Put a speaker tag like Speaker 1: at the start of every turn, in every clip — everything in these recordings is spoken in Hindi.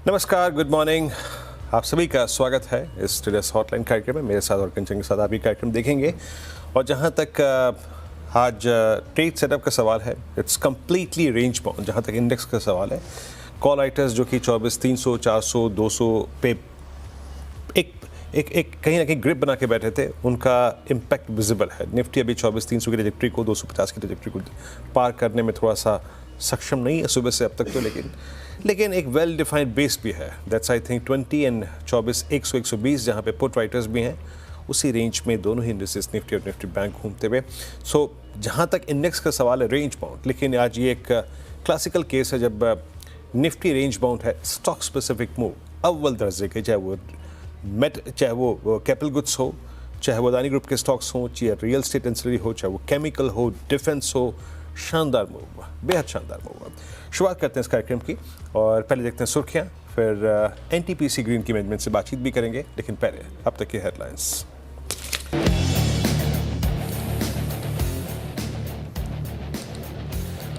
Speaker 1: नमस्कार, गुड मॉर्निंग। आप सभी का स्वागत है इस ट्रेडर्स हॉटलाइन कार्यक्रम में। मेरे साथ और कंचन के साथ आप ये कार्यक्रम देखेंगे। और जहां तक आज ट्रेड सेटअप का सवाल है, इट्स कम्प्लीटली रेंज बाउंड। जहां तक इंडेक्स का सवाल है, कॉल राइटर्स जो कि 24,300, 400, 200 पे एक कहीं ना कहीं ग्रिप बना के बैठे थे, उनका इम्पैक्ट विजिबल है। निफ्टी अभी 24,300 की ट्रेजेक्ट्री को, 250 की ट्रेजेक्ट्री को पार करने में थोड़ा सा सक्षम नहीं है सुबह से अब तक तो, लेकिन एक वेल डिफाइंड बेस भी है। दैट्स आई थिंक 20 एंड 24 100 120 जहाँ पे पुट राइटर्स भी हैं, उसी रेंज में दोनों ही इंडेक्सेस निफ्टी और निफ्टी बैंक घूमते हुए। सो जहाँ तक इंडेक्स का सवाल है, रेंज बाउंड। लेकिन आज ये एक क्लासिकल केस है जब निफ्टी रेंज बाउंड है, स्टॉक स्पेसिफिक मूव अव्वल दर्जे के, चाहे वो कैपिटल गुड्स हो, चाहे वो अदानी ग्रुप के स्टॉक्स हों, चाहे रियल एस्टेट एंसिलरी हो, चाहे वो केमिकल हो, डिफेंस हो। शानदार मूव, बेहद शानदार मूव। शुरुआत करते हैं इस कार्यक्रम की और पहले देखते हैं सुर्खियां, फिर एनटीपीसी ग्रीन की मैनेजमेंट से बातचीत भी करेंगे। लेकिन पहले अब तक की हेडलाइंस।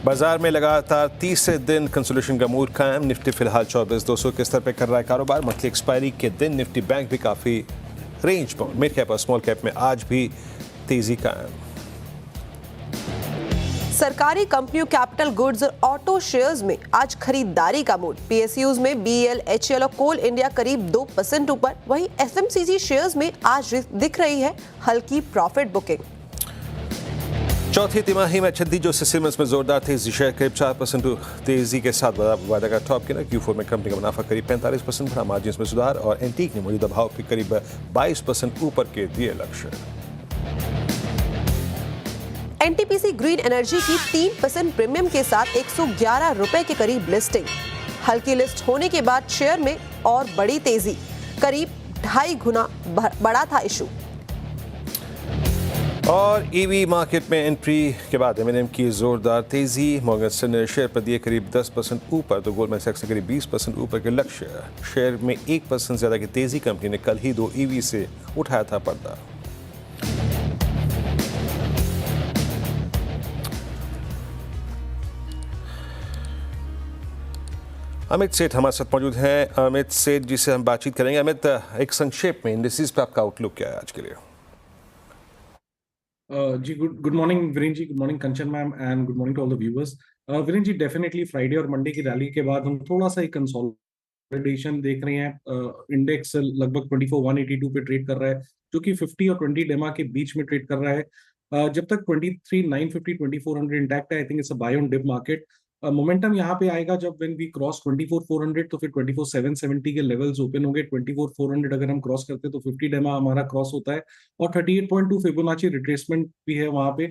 Speaker 1: बाजार में लगातार तीसरे दिन कंसोलिडेशन का मूड कायम। निफ्टी फिलहाल 24,200 के स्तर पर कर रहा है कारोबार। मंथली एक्सपायरी के दिन निफ्टी बैंक भी काफी रेंज बाउंड। मिड कैप और स्मॉल कैप में आज भी तेजी कायम।
Speaker 2: सरकारी कंपनियों कैपिटल गुड्स और ऑटो शेयर्स में आज खरीदारी का मूड। पीएसयूज में बीएल, एचएल और कोल इंडिया करीब 2% ऊपर। वहीं एफएमसीजी शेयर्स में आज दिख रही है हल्की प्रॉफिट बुकिंग।
Speaker 1: चौथी तिमाही में छद्दी जो सिमंस में जोरदार तेजी, शेयर करीब 4% तेजी के साथ वादा का टॉप किया। Q4 में कंपनी का मुनाफा करीब 45% बढ़ा, मार्जिन में सुधार और एंटीक ने मौजूदा भाव के करीब 22% ऊपर के दिए लक्ष्य।
Speaker 2: एनटीपीसी ग्रीन एनर्जी की 3% प्रीमियम के साथ 111 रुपए के करीब लिस्टिंग। हल्की लिस्ट होने के बाद शेयर में और बड़ी तेजी, करीब 2.5 गुना बढ़ा था इशू।
Speaker 1: और ईवी मार्केट में एंट्री के बाद एमएनएम की जोरदार तेजी। मॉर्गन स्टैनले ने शेयर पर दिए करीब 10% ऊपर, तो गोल्डमैन सैक्स ने करीब 20% ऊपर के लक्ष्य। शेयर में 1% ज्यादा की तेजी। कंपनी ने कल ही 2 ईवी से उठाया था पर्दा। अमित सेठ हमारे साथ मौजूद हैं। अमित सेठ जी से हम बातचीत करेंगे। अमित, एक संक्षेप में इंडिसेस पे आपका आउटलुक क्या है आज के लिए?
Speaker 3: जी good morning Virendra ji, good morning Kanchan ma'am and good morning to all the viewers. Virendra ji, definitely Friday और मंडे की रैली के बाद हम थोड़ा सा एक कंसोलिडेशन देख रहे हैं। इंडेक्स लगभग 24,182 पे ट्रेड कर रहा है, जो कि 50 और 20 डेमा के बीच में ट्रेड कर रहा है। जब तक 23,950 2400 इंटैक्ट है, I think it's a buy on dip market. Momentum यहाँ पे आएगा जब व्हेन वी क्रॉस 24,400, तो फिर 24,770 के लेवल्स ओपन होंगे। 24,400 अगर हम क्रॉस करते हैं तो 50 डेमा हमारा क्रॉस होता है और 38.2 फिबोनाची रिट्रेसमेंट भी है वहां पे।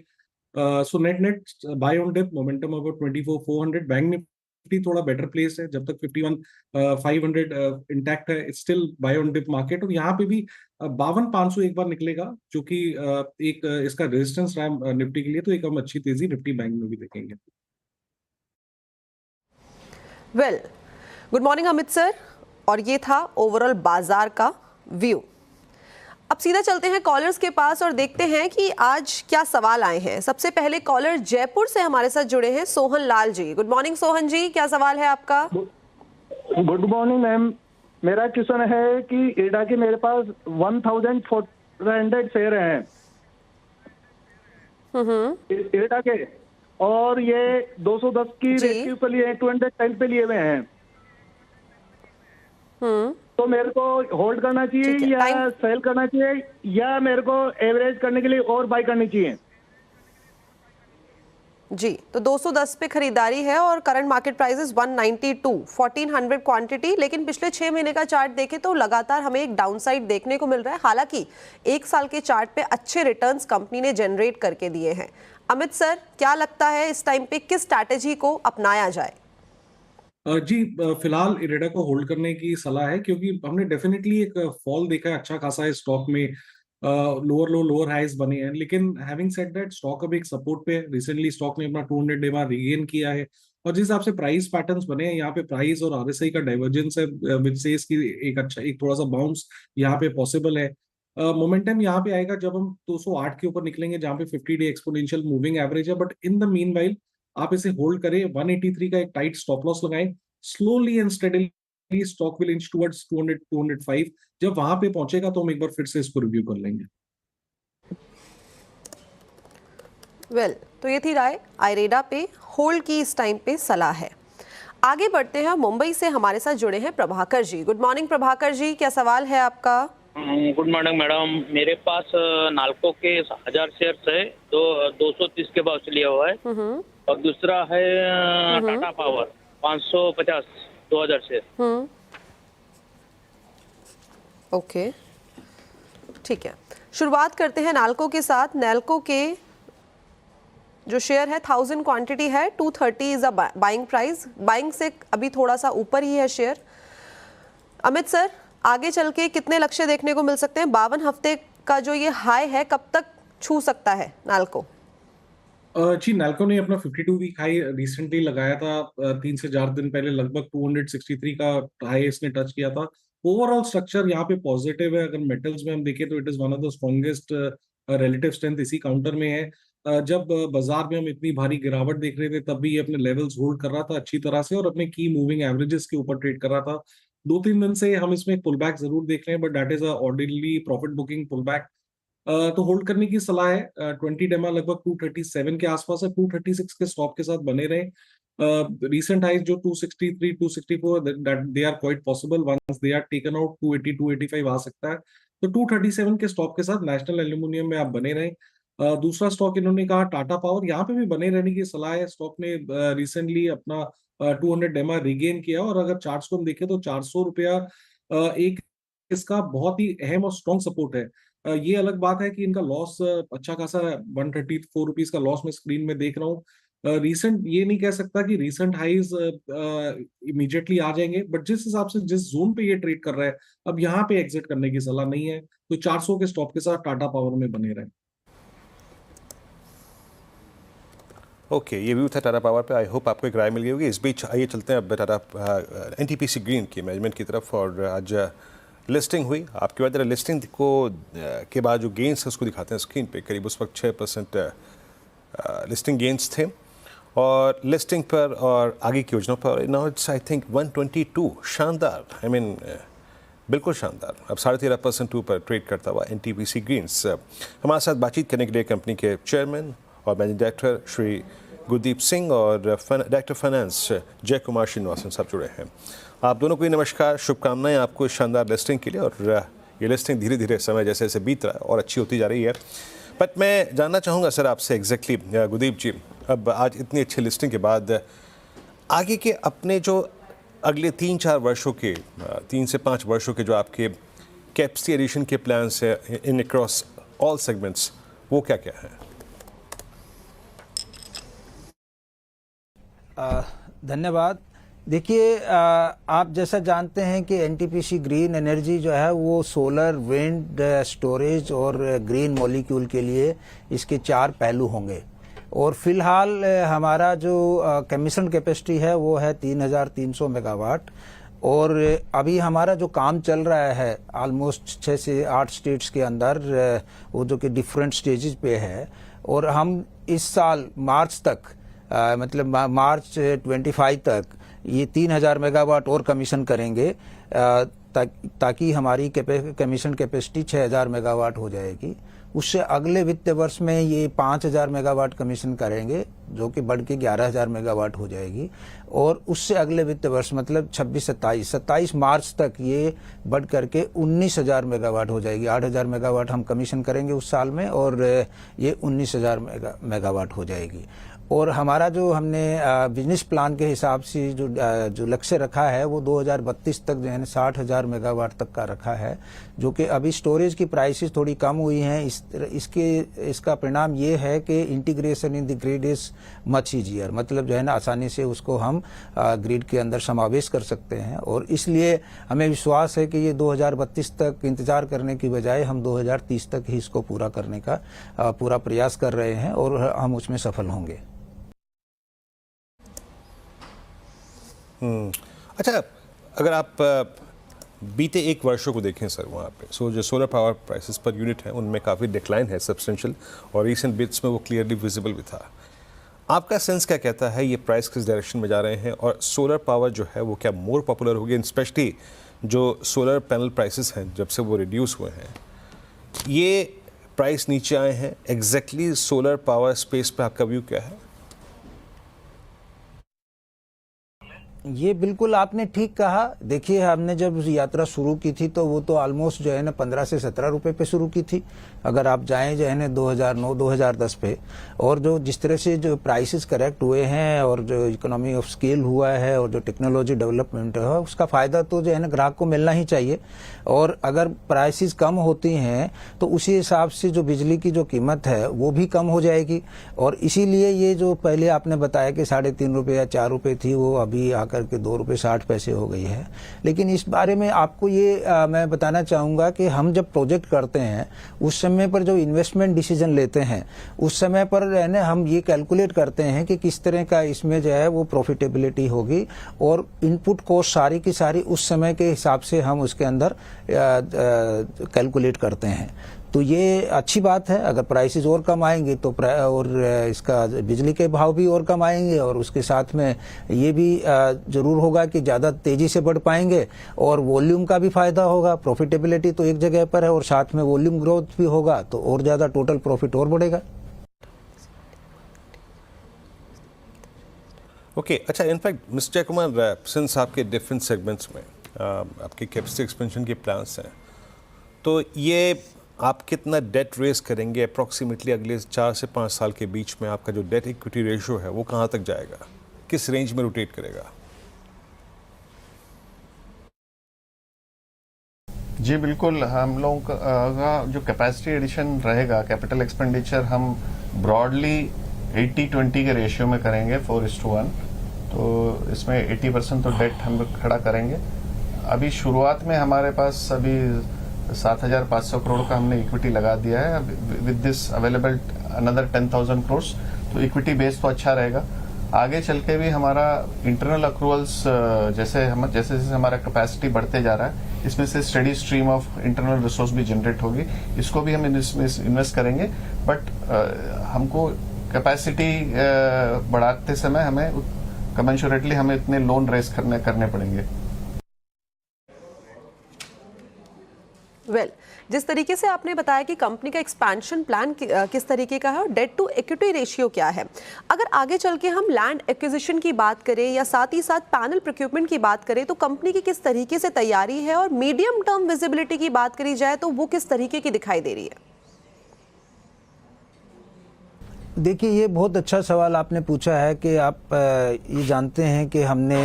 Speaker 3: So net net buy on dip, momentum about 24,400। Bank Nifty थोड़ा बेटर प्लेस है, जब तक 51,500 इंटैक्ट है, it's still buy on dip market. और यहाँ पे भी 52,500 एक बार निकलेगा, जो कि एक इसका रेजिस्टेंस रहा है निफ्टी के लिए, तो एक हम अच्छी तेजी निफ्टी बैंक में भी देखेंगे।
Speaker 2: Well, good morning Amit sir. और ये था ओवरऑल बाजार का व्यू। अब सीधा चलते हैं कॉलर्स के पास और देखते हैं कि आज क्या सवाल आए हैं। सबसे पहले कॉलर जयपुर से हमारे साथ जुड़े हैं सोहन लाल जी। गुड मॉर्निंग सोहन जी, क्या सवाल है आपका?
Speaker 4: Good morning ma'am. मेरा क्वेश्चन है कि एडा के मेरे पास 1,400 शेयर हैं एडा के, और ये 210 की रेटिव पे लिए हैं, 210 पे लिए हुए हैं। तो मेरे को होल्ड करना चाहिए या सेल करना चाहिए, या मेरे को एवरेज करने के लिए और बाय करनी चाहिए?
Speaker 2: जी, तो 210 पे खरीदारी है और करंट मार्केट प्राइस 192, 1400 क्वांटिटी। लेकिन पिछले 6 महीने का चार्ट देखें तो लगातार हमें एक डाउनसाइड देखने को मिल रहा है। हालांकि 1 साल के चार्ट पे अच्छे रिटर्न्स कंपनी ने जनरेट करके दिए हैं। अमित सर, क्या लगता है इस टाइम पे किस स्ट्रैटेजी को अपनाया जाए?
Speaker 3: जी, फिलहाल इरेडा को होल्ड करने की सलाह है, क्योंकि हमने डेफिनेटली एक फॉल देखा है अच्छा खासा है स्टॉक में। लोअर लो लोअर हाइज बने हैं, लेकिन हैविंग सेड दैट स्टॉक अब एक सपोर्ट पे है। रिसेंटली स्टॉक ने अपना 200 डेमा रीगेन किया है, और जिस हिसाब से प्राइस पैटर्न्स बने हैं यहाँ पे, प्राइस और आरएसआई का डाइवर्जेंस है, विच सेज की एक थोड़ा सा बाउंस यहाँ पे पॉसिबल है। मोमेंटम यहाँ पे आएगा जब हम 208 के ऊपर निकलेंगे, जहाँ पे 50 डे एक्सपोनेंशियल मूविंग एवरेज है। But in the mean while आप इसे होल्ड करें, 183 का एक टाइट स्टॉप लॉस लगाएं, slowly and steadily stock will inch towards 200 205। जब वहां पे पहुंचेगा तो हम एक बार फिर से इसको रिव्यू कर लेंगे।
Speaker 2: तो ये थी राय आयरेडा पे होल्ड की इस टाइम पे सलाह है। आगे बढ़ते हैं, मुंबई से हमारे साथ जुड़े हैं प्रभाकर जी। गुड मॉर्निंग प्रभाकर जी, क्या सवाल है आपका?
Speaker 5: गुड मॉर्निंग मैडम, मेरे पास नाल्को के 1000 शेयर्स है, 230 के भाव से लिया हुआ है, और दूसरा है टाटा पावर 550 2000 शेयर।
Speaker 2: ओके, ठीक है, शुरुआत करते हैं नाल्को के साथ। नाल्को के जो शेयर है 1000 क्वांटिटी है, 230 is a buying price, buying से अभी थोड़ा सा ऊपर ही है शेयर। अमित सर, आगे चल के कितने लक्ष्य देखने को मिल सकते हैं? 52 हफ्ते का जो ये हाई है कब तक छू सकता है नाल्को?
Speaker 3: जी, नाल्को ने अपना 52 वीक हाई रिसेंटली लगाया था, 3 से 4 दिन पहले लगभग 263 का हाई इसने टच किया था। ओवरऑल स्ट्रक्चर यहाँ पे पॉजिटिव है। अगर मेटल्स में हम देखें तो it is one of the strongest relative strength इसी काउंटर में है। जब बाजार में हम इतनी भारी गिरावट देख रहे थे तब भी ये अपने लेवल्स होल्ड कर रहा था अच्छी तरह से और अपने की मूविंग एवरेजेस के ऊपर ट्रेड कर रहा था। 2-3 दिन से हम इसमें पुल बैक जरूर देख रहे हैं, but that is a ordinary profit booking pull back. तो होल्ड करने की सलाह है। 20 डेमा लगभग 237 के आसपास है, 236 के स्टॉप के साथ बने रहे। recent highs जो 263 264 that they are quite possible once they are taken out, 280 285 आ सकता है। तो 237 के स्टॉक के साथ नेशनल एल्यूमिनियम में आप बने रहे। दूसरा स्टॉक इन्होंने कहा टाटा पावर, यहाँ पे भी बने रहने की सलाह है। स्टॉक ने रिसेंटली अपना 200 डेमा रिगेन किया और अगर चार्ट्स को हम देखें तो 400 रुपया एक इसका बहुत ही अहम और स्ट्रॉन्ग सपोर्ट है। ये अलग बात है कि इनका लॉस अच्छा खासा 134 रुपीज का लॉस मैं स्क्रीन में देख रहा हूँ। रिसेंट ये नहीं कह सकता कि रिसेंट हाइज इमीडिएटली आ जाएंगे, बट जिस हिसाब से जिस जोन पे ये ट्रेड कर रहा है अब यहाँ पे एग्जिट करने की सलाह नहीं है। तो 400 के स्टॉप के साथ टाटा पावर में बने रहे।
Speaker 1: ओके, ये व्यू था टाटा पावर पे। आई होप आपको एक राय मिल गई होगी। इस बीच आइए चलते हैं अब टाटा एनटीपीसी ग्रीन की मैनेजमेंट की तरफ। और आज लिस्टिंग हुई, आपके बाद लिस्टिंग को के बाद जो गेंस है उसको दिखाते हैं स्क्रीन पे। करीब उस वक्त 6% लिस्टिंग गेंस थे और लिस्टिंग पर और आगे की योजना पर नाउ इट्स आई थिंक 122। शानदार, आई मीन बिल्कुल शानदार। अब 13.5% ऊपर ट्रेड करता हुआ एनटीपीसी ग्रीन्स। हमारे साथ बातचीत करने के लिए कंपनी के चेयरमैन और मैनेजिंग डायरेक्टर श्री गुरदीप सिंह और डायरेक्टर फाइनेंस जय कुमार श्रीनिवासन साहब जुड़े हैं। आप दोनों को नमस्कार, शुभकामनाएं आपको इस शानदार लिस्टिंग के लिए। और ये लिस्टिंग धीरे धीरे समय जैसे जैसे बीत रहा है और अच्छी होती जा रही है। बट मैं जानना चाहूँगा सर आपसे एग्जैक्टली गुरदीप जी, अब आज इतनी अच्छी लिस्टिंग के बाद आगे के अपने जो अगले 3-4 वर्षों के 3 से 5 वर्षों के जो आपके कैपेसिटी एडिशन के प्लान्स है इन अक्रॉस ऑल सेगमेंट्स, वो क्या क्या है?
Speaker 6: धन्यवाद। देखिए, आप जैसा जानते हैं कि एनटीपीसी ग्रीन एनर्जी जो है वो सोलर, विंड, स्टोरेज और ग्रीन मॉलिक्यूल के लिए इसके 4 पहलू होंगे। और फिलहाल हमारा जो कमीशन कैपेसिटी है वो है 3300 मेगावाट। और अभी हमारा जो काम चल रहा है ऑलमोस्ट 6 से 8 स्टेट्स के अंदर, वो जो कि डिफरेंट स्टेजेस पे है। और हम इस साल मार्च तक मतलब मार्च 25 तक ये 3000 मेगावाट और कमीशन करेंगे ताकि हमारी कमीशन कैपेसिटी 6000 मेगावाट हो जाएगी। उससे अगले वित्त वर्ष में ये 5000 मेगावाट कमीशन करेंगे जो कि बढ़ के 11000 मेगावाट हो जाएगी। और उससे अगले वित्त वर्ष मतलब 26-27 मार्च तक ये बढ़ करके 19000 मेगावाट हो जाएगी। 8000 मेगावाट हम कमीशन करेंगे उस साल में और ये 19000 मेगावाट हो जाएगी। और हमारा जो हमने बिजनेस प्लान के हिसाब से जो लक्ष्य रखा है वो 2032 तक जो है 60,000 मेगावाट तक का रखा है, जो कि अभी स्टोरेज की प्राइसेस थोड़ी कम हुई हैं। इसका परिणाम ये है कि integration in the grid is much easier, मतलब जो है ना आसानी से उसको हम ग्रिड के अंदर समावेश कर सकते हैं। और इसलिए हमें विश्वास है कि ये 2032 तक इंतजार करने की बजाय हम 2030 तक ही इसको पूरा करने का पूरा प्रयास कर रहे हैं और हम उसमें सफल होंगे।
Speaker 1: अच्छा, अगर आप बीते 1 वर्षों को देखें सर, वहाँ पे जो solar power prices per unit है उनमें काफ़ी डिक्लाइन है सब्सटेंशियल, और रीसेंट बिट्स में वो क्लियरली विजिबल भी था। आपका सेंस क्या कहता है, ये प्राइस किस डायरेक्शन में जा रहे हैं और सोलर पावर जो है वो क्या मोर पॉपुलर होगी? स्पेशली जो सोलर पैनल प्राइसेस हैं जब से वो रिड्यूस हुए हैं, ये प्राइस नीचे आए हैं, एग्जैक्टली सोलर पावर स्पेस पे आपका व्यू क्या है?
Speaker 6: ये बिल्कुल आपने ठीक कहा। देखिए, हमने जब यात्रा शुरू की थी तो वो तो ऑलमोस्ट जो है ना 15 से 17 रुपए पे शुरू की थी। अगर आप जाएं जो है ना 2009-2010 पे, और जो जिस तरह से जो प्राइसेस करेक्ट हुए हैं और जो इकोनॉमी ऑफ स्केल हुआ है और जो टेक्नोलॉजी डेवलपमेंट है, उसका फायदा तो जो है ना ग्राहक को मिलना ही चाहिए। और अगर प्राइसेस कम होती हैं तो उसी हिसाब से जो बिजली की जो कीमत है वो भी कम हो जाएगी। और इसीलिए ये जो पहले आपने बताया कि 3.5 रुपये या 4 रुपये थी, वो अभी आकर के 2 रुपये 60 पैसे हो गई है। लेकिन इस बारे में आपको ये मैं बताना चाहूँगा कि हम जब प्रोजेक्ट करते हैं उस समय पर जो इन्वेस्टमेंट डिसीजन लेते हैं उस समय पर ना हम ये कैलकुलेट करते हैं कि किस तरह का इसमें जो है वो प्रॉफिटेबिलिटी होगी, और इनपुट कॉस्ट सारी की सारी उस समय के हिसाब से हम उसके अंदर कैलकुलेट करते हैं। तो ये अच्छी बात है। अगर प्राइसेस और कम आएंगे तो और इसका बिजली के भाव भी और कम आएंगे, और उसके साथ में ये भी जरूर होगा कि ज़्यादा तेज़ी से बढ़ पाएंगे और वॉल्यूम का भी फायदा होगा। प्रॉफिटेबिलिटी तो एक जगह पर है और साथ में वॉल्यूम ग्रोथ भी होगा, तो और ज़्यादा टोटल प्रॉफिट और बढ़ेगा।
Speaker 1: ओके, अच्छा, इनफैक्ट मिस्टर कुमार, सिंस आपके डिफरेंट सेगमेंट्स में आपके कैपेसिटी एक्सपेंशन के प्लान्स हैं, तो ये आप कितना डेट रेज करेंगे अप्रॉक्सीमेटली अगले 4 से 5 साल के बीच में? आपका जो डेट इक्विटी रेशियो है वो कहाँ तक जाएगा, किस रेंज में रोटेट करेगा?
Speaker 7: जी बिल्कुल, हम लोगों का जो कैपेसिटी एडिशन रहेगा, कैपिटल एक्सपेंडिचर हम ब्रॉडली 80-20 के रेशियो में करेंगे, 4:1। तो इसमें 80% तो डेट हम लोग खड़ा करेंगे। अभी शुरुआत में हमारे पास अभी 7,500 करोड़ का हमने इक्विटी लगा दिया है। With this available another 10,000 crore, तो इक्विटी बेस तो अच्छा रहेगा। आगे चल के भी हमारा इंटरनल अक्रूवल्स जैसे जैसे हमारा कैपेसिटी बढ़ते जा रहा है, इसमें से study stream of internal resource भी जनरेट होगी, इसको भी हम इन्वेस्ट करेंगे। बट हमको कैपेसिटी बढ़ाते समय हमें कमेंशुरेटली हमें इतने लोन रेज करने पड़ेंगे।
Speaker 2: जिस तरीके से आपने बताया कि कंपनी का एक्सपेंशन प्लान किस तरीके का है और डेट टू इक्विटी रेशियो क्या है, अगर आगे चल के हम लैंड एक्विजिशन की बात करें या साथ ही साथ पैनल प्रोक्यूरमेंट की बात करें, तो कंपनी की किस तरीके से तैयारी है, और मीडियम टर्म विजिबिलिटी की बात करी जाए तो वो किस तरीके की दिखाई दे रही है?
Speaker 6: देखिए, ये बहुत अच्छा सवाल आपने पूछा है कि आप ये जानते हैं कि हमने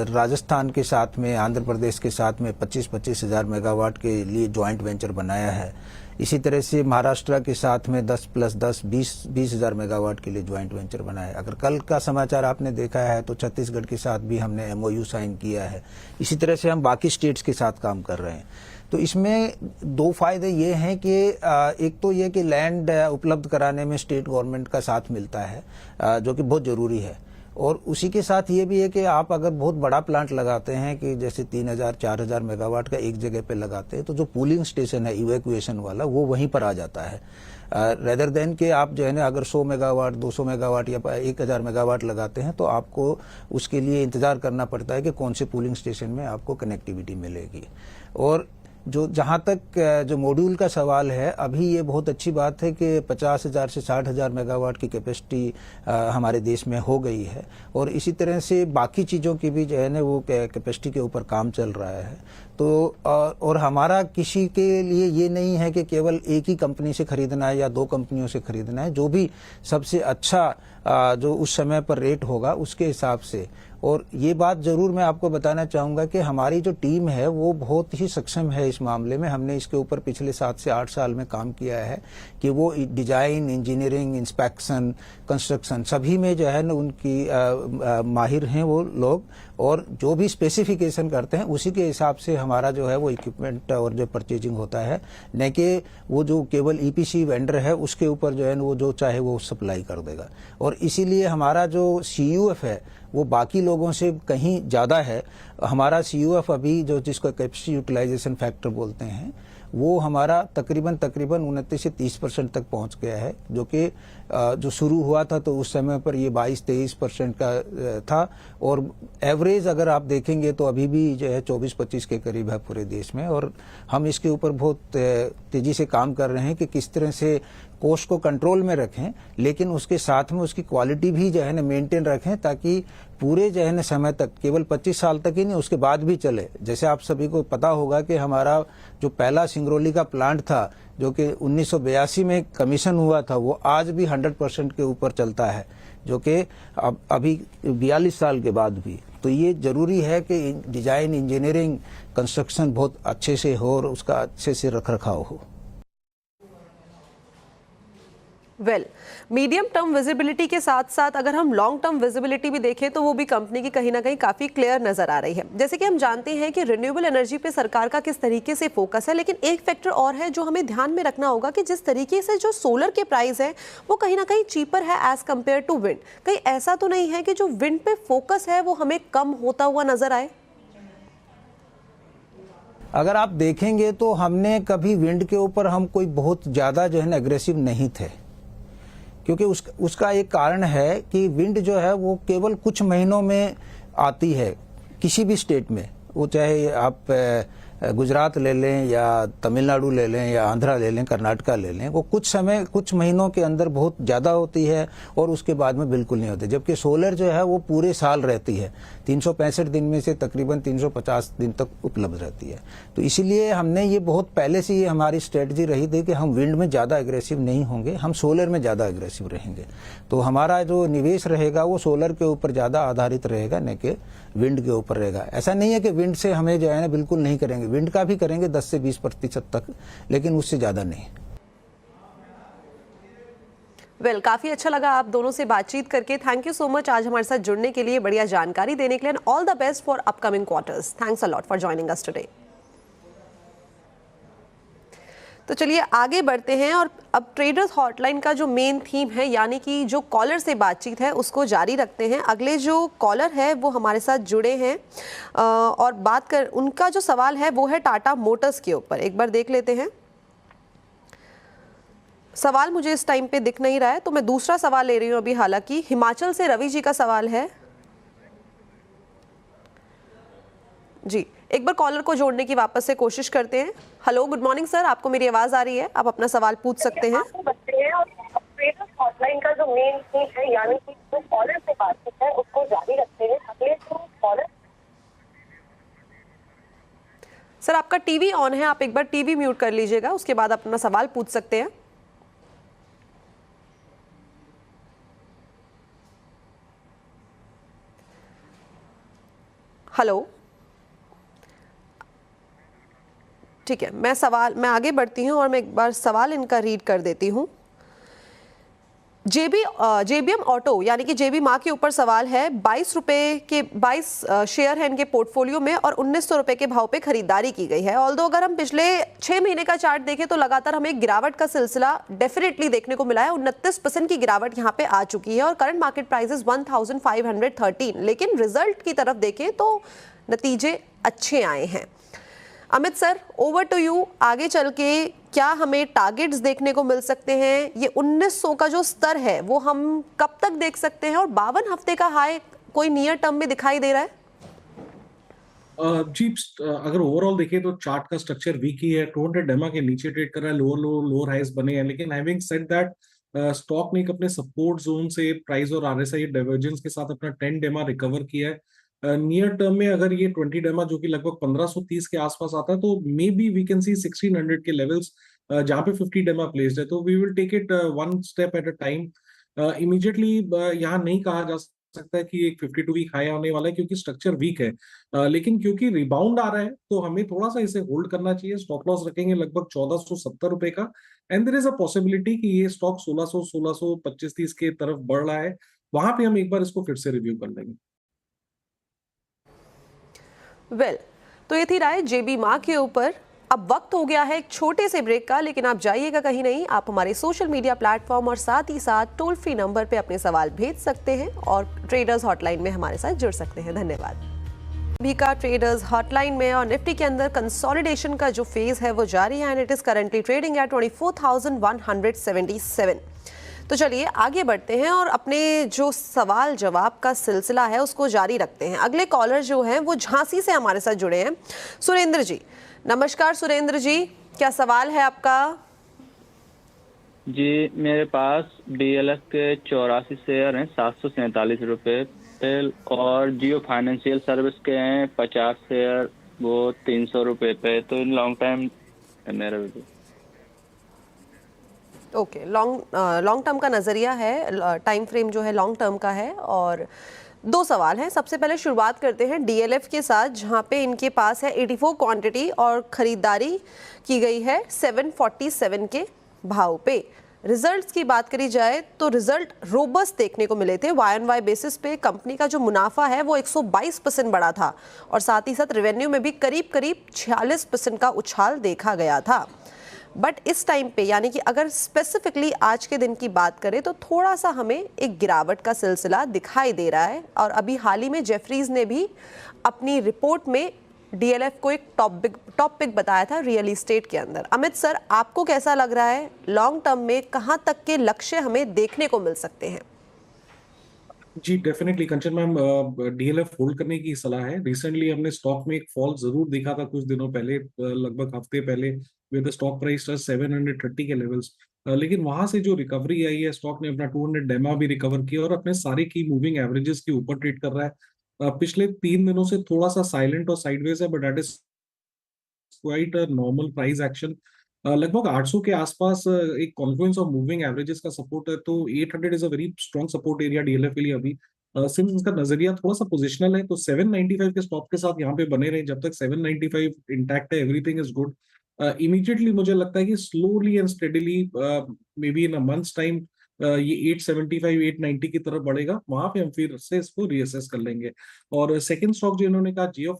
Speaker 6: राजस्थान के साथ में, आंध्र प्रदेश के साथ में 25-25 हज़ार मेगावाट के लिए जॉइंट वेंचर बनाया है। इसी तरह से महाराष्ट्र के साथ में 10+10 20 हज़ार मेगावाट के लिए जॉइंट वेंचर बनाया है। अगर कल का समाचार आपने देखा है तो छत्तीसगढ़ के साथ भी हमने MOU साइन किया है। इसी तरह से हम बाकी स्टेट्स के साथ काम कर रहे हैं। तो इसमें 2 फायदे ये हैं कि एक तो ये कि लैंड उपलब्ध कराने में स्टेट गवर्नमेंट का साथ मिलता है, जो कि बहुत ज़रूरी है। और उसी के साथ ये भी है कि आप अगर बहुत बड़ा प्लांट लगाते हैं कि जैसे 3,000-4,000 मेगावाट का एक जगह पे लगाते हैं, तो जो पूलिंग स्टेशन है इवैक्यूएशन वाला, वो वहीं पर आ जाता है, रेदर देन कि आप जो है ना अगर 100 मेगावाट 200 मेगावाट या 1,000 मेगावाट लगाते हैं तो आपको उसके लिए इंतजार करना पड़ता है कि कौन से पूलिंग स्टेशन में आपको कनेक्टिविटी मिलेगी। और जो जहाँ तक जो मॉड्यूल का सवाल है, अभी ये बहुत अच्छी बात है कि 50,000 से 60,000 मेगावाट की कैपेसिटी हमारे देश में हो गई है, और इसी तरह से बाकी चीज़ों की भी जो है ना वो कैपेसिटी के ऊपर काम चल रहा है। तो और हमारा किसी के लिए ये नहीं है कि केवल एक ही कंपनी से खरीदना है या 2 कंपनियों से खरीदना है, जो भी सबसे अच्छा जो उस समय पर रेट होगा उसके हिसाब से। और ये बात जरूर मैं आपको बताना चाहूँगा कि हमारी जो टीम है वो बहुत ही सक्षम है इस मामले में। हमने इसके ऊपर पिछले 7 से 8 साल में काम किया है कि वो डिजाइन, इंजीनियरिंग, इंस्पेक्शन, कंस्ट्रक्शन सभी में जो है ना उनकी माहिर हैं वो लोग, और जो भी स्पेसिफिकेशन करते हैं उसी के हिसाब से हमारा जो है वो इक्विपमेंट और जो परचेजिंग होता है, न कि वो जो केवल EPC वेंडर है उसके ऊपर जो है वो जो चाहे वो सप्लाई कर देगा। और इसीलिए हमारा जो CUF है वो बाकी लोगों से कहीं ज़्यादा है। हमारा CUF अभी जो जिसको कैपेसिटी यूटिलाइजेशन फैक्टर बोलते हैं वो हमारा तकरीबन 29 से 30% तक पहुंच गया है, जो कि जो शुरू हुआ था तो उस समय पर ये 22-23% का था, और एवरेज अगर आप देखेंगे तो अभी भी जो है 24-25 के करीब है पूरे देश में। और हम इसके ऊपर बहुत तेजी से काम कर रहे हैं कि किस तरह से कॉस्ट को कंट्रोल में रखें, लेकिन उसके साथ में उसकी क्वालिटी भी जो है ना मेंटेन रखें, ताकि पूरे जो है ना समय तक, केवल 25 साल तक ही नहीं उसके बाद भी चले। जैसे आप सभी को पता होगा कि हमारा जो पहला सिंगरौली का प्लांट था जो कि 1982 में कमीशन हुआ था, वो आज भी 100% के ऊपर चलता है, जो कि अभी 42 साल के बाद भी। तो ये जरूरी है कि डिजाइन, इंजीनियरिंग, कंस्ट्रक्शन बहुत अच्छे से हो और उसका अच्छे से रखरखाव हो।
Speaker 2: मीडियम टर्म विजिबिलिटी के साथ साथ अगर हम लॉन्ग टर्म विजिबिलिटी भी देखें तो वो भी कंपनी की कहीं ना कहीं काफी क्लियर नजर आ रही है। जैसे कि हम जानते हैं कि रिन्यूएबल एनर्जी पे सरकार का किस तरीके से फोकस है, लेकिन एक फैक्टर और है जो हमें ध्यान में रखना होगा कि जिस तरीके से जो सोलर के प्राइस है वो कहीं ना कहीं चीपर है एज कम्पेयर टू विंड। कहीं ऐसा तो नहीं है कि जो विंड पे फोकस है वो हमें कम होता हुआ नजर आए?
Speaker 6: अगर आप देखेंगे तो हमने कभी विंड के ऊपर हम कोई बहुत ज्यादा जो है ना एग्रेसिव नहीं थे, क्योंकि उसका एक कारण है कि विंड जो है वो केवल कुछ महीनों में आती है किसी भी स्टेट में, वो चाहे आप गुजरात ले लें या तमिलनाडु ले लें या आंध्रा ले लें, कर्नाटका ले लें, वो कुछ महीनों के अंदर बहुत ज़्यादा होती है और उसके बाद में बिल्कुल नहीं होती। जबकि सोलर जो है वो पूरे साल रहती है, 365 दिन में से तकरीबन 350 दिन तक उपलब्ध रहती है। तो इसीलिए हमने ये बहुत पहले से ये हमारी स्ट्रेटजी रही थी कि हम विंड में ज़्यादा एग्रेसिव नहीं होंगे, हम सोलर में ज़्यादा एग्रेसिव रहेंगे। तो हमारा जो निवेश रहेगा वो सोलर के ऊपर ज़्यादा आधारित रहेगा, न कि विंड के ऊपर रहेगा। ऐसा नहीं है कि विंड से हमें जो है ना बिल्कुल नहीं करेंगे, विंड का भी करेंगे 10 से 20% तक, लेकिन उससे ज़्यादा नहीं।
Speaker 2: काफी अच्छा लगा आप दोनों से बातचीत करके। थैंक यू सो मच आज हमारे साथ जुड़ने के लिए, बढ़िया जानकारी देने के लिए, and all the best for upcoming quarters. Thanks a lot for joining us today. तो चलिए आगे बढ़ते हैं और अब ट्रेडर्स हॉटलाइन का जो मेन थीम है, यानी कि जो कॉलर से बातचीत है, उसको जारी रखते हैं। अगले जो कॉलर है वो हमारे साथ जुड़े हैं और उनका जो सवाल है वो है टाटा मोटर्स के ऊपर। एक बार देख लेते हैं। सवाल मुझे इस टाइम पे दिख नहीं रहा है, तो मैं दूसरा सवाल ले रही हूँ अभी। हालांकि हिमाचल से रवि जी का सवाल है जी। एक बार कॉलर को जोड़ने की वापस से कोशिश करते हैं। हेलो, गुड मॉर्निंग सर, आपको मेरी आवाज आ रही है? आप अपना सवाल पूछ सकते हैं।
Speaker 8: हॉटलाइन का जो मेन थीम है, यानी कि जो कॉलर से बातचीत है उसको जारी रखते हैं। अगले जो कॉलर।
Speaker 2: सर आपका टीवी ऑन है, आप एक बार टीवी म्यूट कर लीजिएगा, उसके बाद अपना सवाल पूछ सकते हैं। हेलो, ठीक है, मैं आगे बढ़ती हूँ और मैं एक बार सवाल इनका रीड कर देती हूँ। जेबीएम ऑटो यानी कि जेबी माँ के ऊपर सवाल है। 22 शेयर है इनके पोर्टफोलियो में और 1900 रुपए के भाव पे खरीदारी की गई है। ऑल्दो अगर हम पिछले 6 महीने का चार्ट देखें तो लगातार हमें गिरावट का सिलसिला डेफिनेटली देखने को मिला है। 29% की गिरावट यहाँ पे आ चुकी है और करंट मार्केट प्राइसेस 1513। लेकिन रिजल्ट की तरफ देखें तो नतीजे अच्छे आए हैं। Amit sir, over to you. आगे चल के क्या हमें टारगेट्स देखने को मिल सकते हैं? ये 1900 का जो स्तर है वो हम कब तक देख सकते हैं और 52 हफ्ते का हाई कोई नियर टर्म में दिखाई दे रहा है?
Speaker 3: जी, अगर ओवरऑल देखें तो चार्ट का स्ट्रक्चर वीक ही है। 200 डेमा के नीचे ट्रेड कर रहा है, लोअर हाइज बने हैं। लेकिन हैविंग सेड दैट, स्टॉक ने अपने सपोर्ट जोन से प्राइस और आरएसआई डाइवर्जेंस के साथ अपना 10 डेमा रिकवर किया है। नियर टर्म में अगर ये 20 डेमा जो कि लगभग 1530 के आसपास आता है तो maybe we can see 1600 के लेवल्स जहां पे 50 डेमा प्लेस्ड है। तो we will take it one step at a time. Immediately यहाँ नहीं कहा जा सकता है कि एक 52 वीक हाई आने वाला है क्योंकि स्ट्रक्चर वीक है। लेकिन क्योंकि रिबाउंड आ रहा है तो हमें थोड़ा सा इसे होल्ड करना चाहिए। स्टॉप लॉस रखेंगे लगभग 1470 रुपए का, and there is a possibility कि ये स्टॉक 1625-30 के तरफ बढ़ रहा है। वहां पे हम एक बार इसको फिर से रिव्यू कर लेंगे।
Speaker 2: तो ये थी राय जेबी माँ के ऊपर। अब वक्त हो गया है एक छोटे से ब्रेक का, लेकिन आप जाइएगा कहीं नहीं। आप हमारे सोशल मीडिया प्लेटफॉर्म और साथ ही साथ टोल फ्री नंबर पे अपने सवाल भेज सकते हैं और ट्रेडर्स हॉटलाइन में हमारे साथ जुड़ सकते हैं। धन्यवाद। अभी का ट्रेडर्स हॉटलाइन में और निफ्टी के अंदर कंसोलिडेशन का जो फेज है वो जारी है and it is currently trading at 24,177। तो चलिए आगे बढ़ते हैं और अपने जो सवाल जवाब का सिलसिला है उसको जारी रखते हैं। अगले कॉलर जो हैं वो झांसी से हमारे साथ जुड़े हैं, सुरेंद्र जी। नमस्कार सुरेंद्र जी, क्या सवाल है आपका?
Speaker 9: जी, मेरे पास DLF के 84 शेयर हैं 747 रुपये पे, और जियो फाइनेंशियल सर्विस के हैं 50 शेयर वो 300 रुपये पे। तो इन लॉन्ग टाइम है मेरा भी।
Speaker 2: ओके, लॉन्ग टर्म का नज़रिया है, टाइम फ्रेम जो है लॉन्ग टर्म का है। और दो सवाल हैं। सबसे पहले शुरुआत करते हैं DLF के साथ, जहां पे इनके पास है 84 क्वांटिटी और ख़रीदारी की गई है 747 के भाव पे। रिजल्ट्स की बात करी जाए तो रिजल्ट रोबस्ट देखने को मिले थे। YOY बेसिस पे कंपनी का जो मुनाफा है वो 122% बढ़ा था और साथ ही साथ रेवेन्यू में भी करीब 46% का उछाल देखा गया था। बट इस टाइम पे यानी कि अगर स्पेसिफिकली आज के दिन की बात करें तो थोड़ा सा हमें एक गिरावट का सिलसिला दिखाई दे रहा है। और अभी हाल ही में जेफरीज ने भी अपनी रिपोर्ट में DLF को एक टॉप पिक बताया था रियल एस्टेट के अंदर। अमित सर, आपको कैसा लग रहा है, लॉन्ग टर्म में कहां तक के लक्ष्य हमें देखने को मिल सकते हैं?
Speaker 3: जी डेफिनेटली कंचन मैम, DLF होल्ड करने की सलाह है। रिसेंटली हमने स्टॉक में एक फॉल जरूर देखा था कुछ दिनों पहले, लगभग हफ्ते पहले, विद द स्टॉक प्राइस 730 के लेवल्स। लेकिन वहां से जो रिकवरी आई है, स्टॉक ने अपना 200 डेमा भी रिकवर किया और अपने सारे की मूविंग एवरेजेस के ऊपर ट्रेड कर रहा है। पिछले 3 दिनों से थोड़ा सा साइलेंट और साइडवेज है, but that is quite a normal price action. लगभग 800 के आसपास एक कॉन्फ्लुएंस ऑफ मूविंग एवरेजेस का सपोर्ट है, तो 800 is a very strong support area DLF के लिए अभी। सिंस इसका नजरिया थोड़ा सा पोजिशनल है, तो 795 के स्टॉप के साथ यहाँ पे बने रहे। जब तक 795 इंटैक्ट है, एवरीथिंग इज गुड। इमीडिएटली मुझे लगता है कि slowly and steadily, may be in a months time, ये 875 890 की तरफ बढ़ेगा। वहां पे हम फिर से इसको रीअसेस कर लेंगे। और सेकंड स्टॉक जो इन्होंने कहा, जियो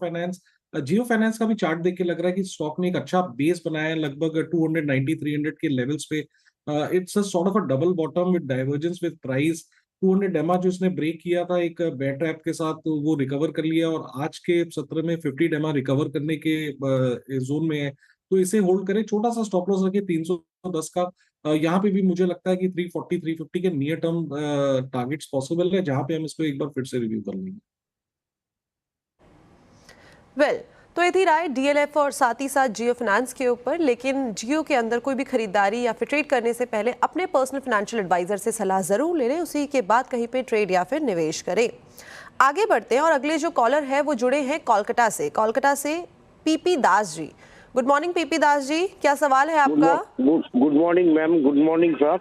Speaker 3: फाइनेंस का भी चार्ट देख के लग रहा है कि स्टॉक ने एक अच्छा बेस बनाया है लगभग 290 300 के लेवल्स पे। It's a sort of a double bottom with divergence with price. 200 डेमा जो इसने ब्रेक किया था एक बेयर ट्रैप के साथ, तो वो रिकवर कर लिया और आज के सत्र में 50 डेमा रिकवर करने के जोन में है। तो इसे होल्ड करें, छोटा सा स्टॉप लॉस रखे 310 का। यहाँ पे भी मुझे लगता है कि 340 350 के नियर टर्म टारगेट्स पॉसिबल है, जहां पे हम इसको एक बार फिर से रिव्यू कर लेंगे।
Speaker 2: वेल, तो ये थी राय DLF और साथ ही साथ जियो फाइनेंस के ऊपर। लेकिन जियो के अंदर कोई भी खरीदारी या फिर ट्रेड करने से पहले अपने पर्सनल फाइनेंशियल एडवाइजर से सलाह जरूर ले लें, उसी के बाद कहीं पे ट्रेड या फिर निवेश करें। आगे बढ़ते हैं और अगले जो कॉलर है वो जुड़े हैं कोलकाता से PP Das ji. Good morning PP Das ji, क्या सवाल है आपका?
Speaker 10: Good morning ma'am, good morning sir.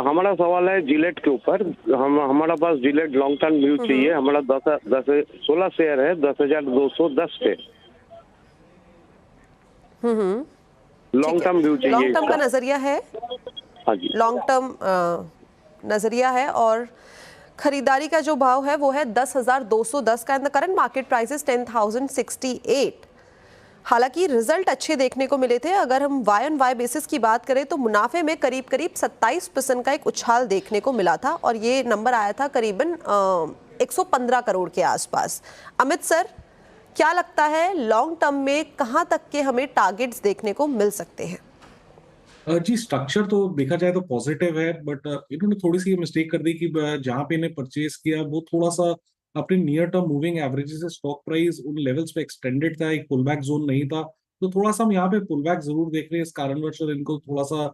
Speaker 10: हमारा सवाल है जिलेट के ऊपर। हमारा पास जिलेट लॉन्ग टर्म व्यू चाहिए। हमारा 16 शेयर है 10,210 पे। लॉन्ग टर्म व्यू चाहिए।
Speaker 2: लॉन्ग टर्म का नजरिया है?
Speaker 10: हाँ जी,
Speaker 2: लॉन्ग टर्म नजरिया है और खरीदारी का जो भाव है वो है 10,210 का and the current market price is 10,068। हालांकि रिजल्ट अच्छे देखने को मिले थे। अगर हम YOY बेसिस की बात करें तो मुनाफे में करीब 27% का एक उछाल देखने को मिला था और ये नंबर आया था करीबन 115 करोड़ के आसपास। अमित सर, क्या लगता है लॉन्ग टर्म में कहां तक के हमें टारगेट्स देखने को मिल सकते हैं?
Speaker 3: जी स्ट्रक्चर तो देखा जाए तो पॉजिटिव है, बट इन्होंने थोड़ी सी मिस्टेक कर दी कि जहां पे इन्हें परचेज किया वो थोड़ा सा अपने नियर टर्म मूविंग एवरेजेस से स्टॉक प्राइस उन लेवल्स पे एक्सटेंडेड था, एक पुल बैक जोन नहीं था। तो थोड़ा सा हम यहाँ पे पुल बैक जरूर देख रहे हैं, इस कारणवश इनको थोड़ा सा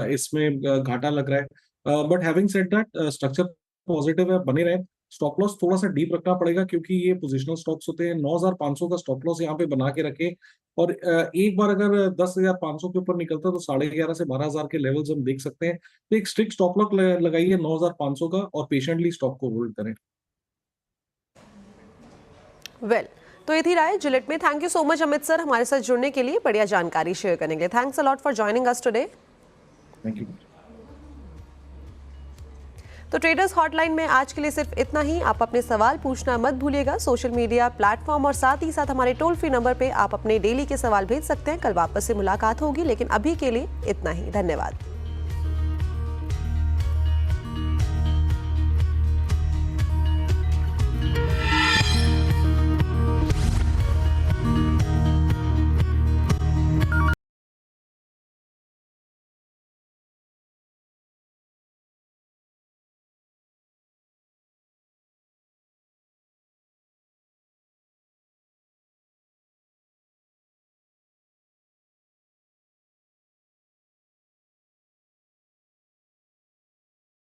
Speaker 3: इसमें घाटा लग रहा है। But having said that, structure positive है, बने रहे। स्टॉप लॉस थोड़ा सा डीप रखना पड़ेगा क्योंकि ये पोजिशनल स्टॉक्स होते हैं। 9,500 का स्टॉप लॉस यहाँ पे बना के रखे और एक बार अगर 10,500 के ऊपर निकलता है तो 11,500 से 12,000 के लेवल्स हम देख सकते हैं। तो एक स्ट्रिक्ट स्टॉप लॉस लगाइए 9,500 का और पेशेंटली स्टॉक को होल्ड करें।
Speaker 2: वेल, तो ये थी राय जिलेट में। Thank you so much Amit sir हमारे साथ जुड़ने के लिए, बढ़िया जानकारी शेयर करने के लिए। Thanks a lot for joining us today.
Speaker 3: Thank you.
Speaker 2: तो ट्रेडर्स हॉटलाइन में आज के लिए सिर्फ इतना ही। आप अपने सवाल पूछना मत भूलिएगा। सोशल मीडिया प्लेटफॉर्म और साथ ही साथ हमारे टोल फ्री नंबर पे आप अपने डेली के सवाल भेज सकते हैं। कल वापस से मुलाकात होगी, लेकिन अभी के लिए इतना ही। धन्यवाद।